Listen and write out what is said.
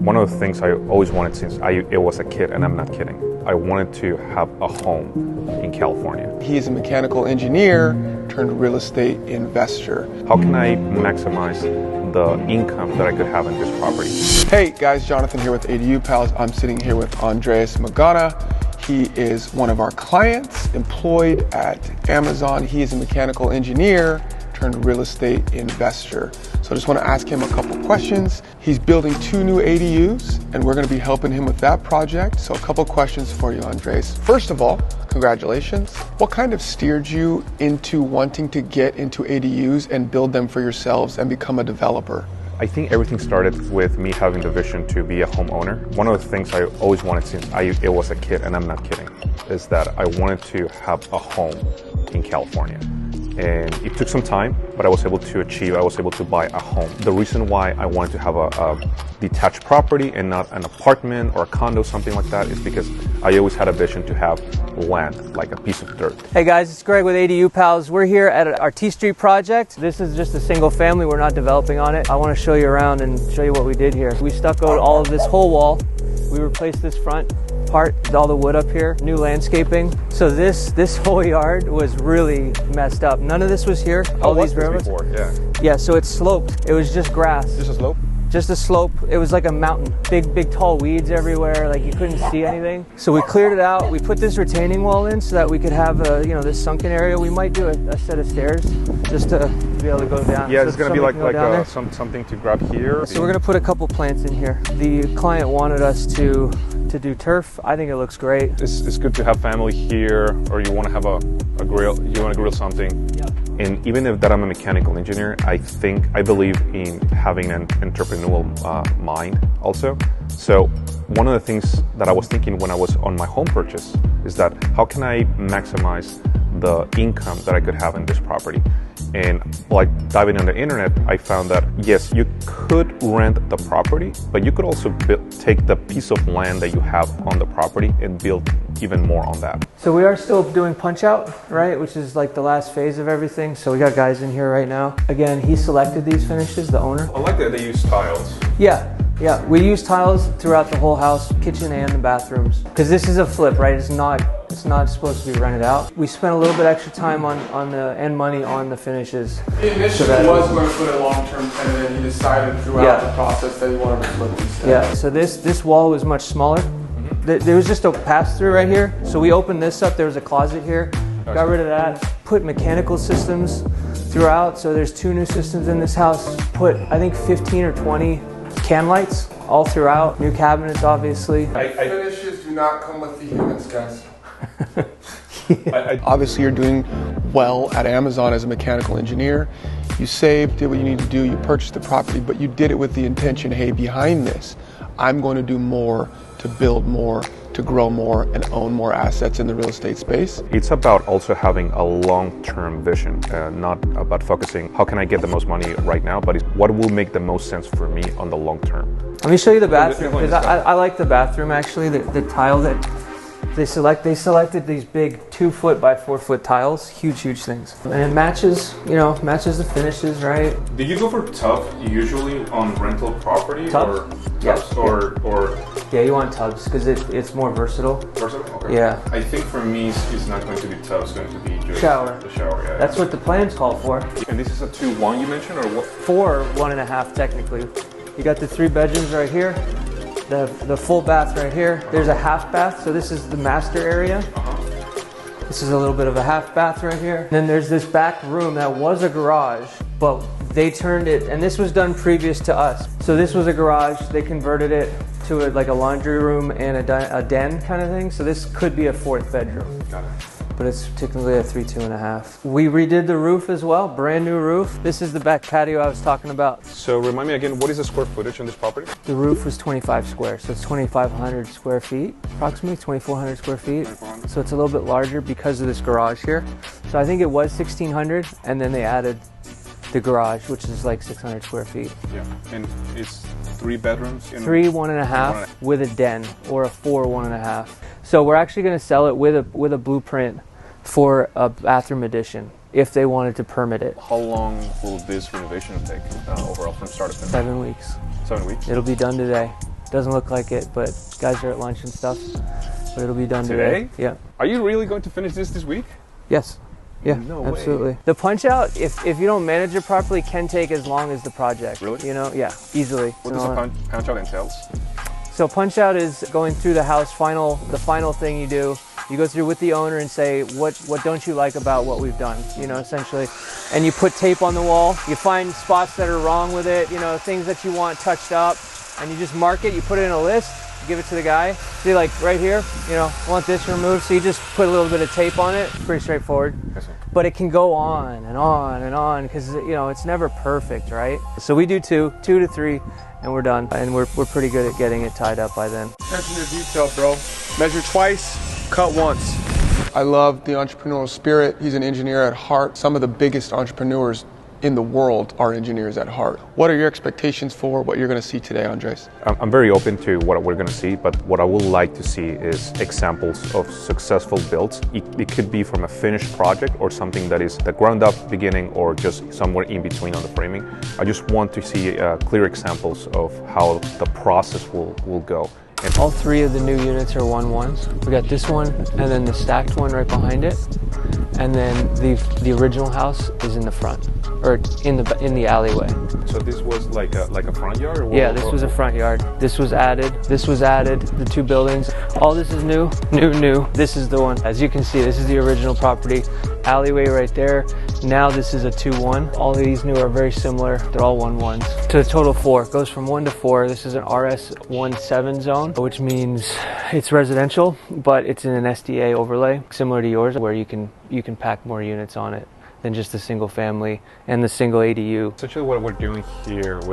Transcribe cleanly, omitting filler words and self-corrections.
One of the things I always wanted since I was a kid, and I'm not kidding, I wanted to have a home in California. He is a mechanical engineer turned real estate investor. How can I maximize the income that I could have in this property? Hey guys, Jonathan here with ADU Pals. I'm sitting here with Andres Magana. He is one of our clients employed at Amazon. He is a mechanical engineer turned real estate investor. So I just want to ask him a couple questions. He's building 2 new ADUs and we're going to be helping him with that project. So a couple questions for you, Andres. First of all, congratulations. What kind of steered you into wanting to get into ADUs and build them for yourselves and become a developer? I think everything started with me having the vision to be a homeowner. One of the things I always wanted since I was a kid, and I'm not kidding, is that I wanted to have a home in California. And it took some time, but I was able to buy a home. The reason why I wanted to have a detached property and not an apartment or a condo, something like that, is because I always had a vision to have land, like a piece of dirt. Hey guys, it's Greg with ADU Pals. We're here at our T Street project. This is just a single family. We're not developing on it. I want to show you around and show you what we did here. We stuccoed all of this whole wall. We replaced this front part, all the wood up here, new landscaping. So this whole yard was really messed up. None of this was here. All these railroads. Yeah, so it's sloped. It was just grass. Just a slope? Just a slope. It was like a mountain. Big tall weeds everywhere. Like you couldn't see anything. So we cleared it out. We put this retaining wall in so that we could have this sunken area. We might do a set of stairs just to be able to go down. Yeah, so it's gonna be like something to grab here. So we're gonna put a couple plants in here. The client wanted us to do turf. I think it looks great. It's good to have family here, or you want to have a grill. You want to grill something. Yeah. And even if that I'm a mechanical engineer, I believe in having an entrepreneurial mind also. So one of the things that I was thinking when I was on my home purchase is that how can I maximize the income that I could have in this property? And like diving on the internet, I found that yes, you could rent the property, but you could also take the piece of land that you have on the property and build even more on that. So we are still doing punch out, right? Which is like the last phase of everything. So we got guys in here right now. Again, he selected these finishes, the owner. I like that they use tiles. Yeah, we use tiles throughout the whole house, kitchen and the bathrooms. Because this is a flip, right? It's not supposed to be rented out. We spent a little bit extra time and money on the finishes. He initially was going to put a long-term tenant in. He decided throughout the process that he wanted to flip instead. Yeah, so this wall was much smaller. There was just a pass-through right here. So we opened this up. There was a closet here. Got rid of that. Put mechanical systems throughout. So there's 2 new systems in this house. Put, I think, 15 or 20 can lights all throughout. New cabinets, obviously. Finishes do not come with the humans, guys. Obviously, you're doing well at Amazon as a mechanical engineer. You saved, did what you need to do, you purchased the property, but you did it with the intention, hey, behind this, I'm going to do more, to build more, to grow more, and own more assets in the real estate space. It's about also having a long-term vision, not about focusing, how can I get the most money right now, but it's what will make the most sense for me on the long term. Let me show you the bathroom, because I like the bathroom actually, the tile that they selected these big 2-foot by 4-foot tiles, huge things. And it matches the finishes, right? Do you go for tub usually on rental property? Tub? Or yeah, you want tubs because it's more versatile. Versatile? Okay. Yeah. I think for me it's not going to be tub, it's going to be just shower. The shower, yeah. That's what the plans call for. And this is a 2-1 you mentioned, or what? 4, 1.5 technically. You got the 3 bedrooms right here. The full bath right here. There's a half bath, so this is the master area. This is a little bit of a half bath right here. And then there's this back room that was a garage, but they turned it, and this was done previous to us. So this was a garage, they converted it to like a laundry room and a den kind of thing. So this could be a 4th bedroom. Got it. But it's technically a 3, 2.5. We redid the roof as well, brand new roof. This is the back patio I was talking about. So remind me again, what is the square footage on this property? The roof was 25 square, so it's 2,500 square feet, approximately 2,400 square feet. So it's a little bit larger because of this garage here. So I think it was 1,600, and then they added the garage, which is like 600 square feet. Yeah, and it's 3 bedrooms? 3, 1.5 with a den, or a 4, 1.5. So we're actually going to sell it with a blueprint for a bathroom addition if they wanted to permit it. How long will this renovation take overall from start to finish? 7 weeks. 7 weeks? It'll be done today. Doesn't look like it, but guys are at lunch and stuff. But it'll be done today. Yeah. Are you really going to finish this week? Yes. Yeah, No absolutely. way. The punch out, if you don't manage it properly, can take as long as the project. Really? You know, yeah, easily. What does a punch out entails? So punch out is going through the house, the final thing you do. You go through with the owner and say, what don't you like about what we've done, you know, essentially. And you put tape on the wall. You find spots that are wrong with it, you know, things that you want touched up, and you just mark it, you put it in a list, you give it to the guy. See, like right here, you know, I want this removed, so you just put a little bit of tape on it. Pretty straightforward. But it can go on and on and on, because, you know, it's never perfect, right? So we do two to three, and we're done. And we're pretty good at getting it tied up by then. Attention to detail, bro. Measure twice, cut once. I love the entrepreneurial spirit. He's an engineer at heart. Some of the biggest entrepreneurs in the world are engineers at heart. What are your expectations for what you're going to see today, Andres? I'm very open to what we're going to see, but what I would like to see is examples of successful builds. It could be from a finished project or something that is the ground up beginning or just somewhere in between on the framing. I just want to see clear examples of how the process will go. And all three of the new units are 1-1s. We got this one and then the stacked one right behind it. And then the original house is in the front, or in the alleyway. So this was like a front yard? Or yeah, this was a front yard. This was added. This was added. The two buildings. All this is new. This is the one. As you can see, this is the original property. Alleyway right there. Now this is a 2-1. All of these new are very similar. They're all 1-1s. To a total 4. It goes from 1 to 4. This is an RS17 zone, which means it's residential, but it's in an SDA overlay, similar to yours, where you can pack more units on it than just a single family and the single ADU. Essentially what we're doing here with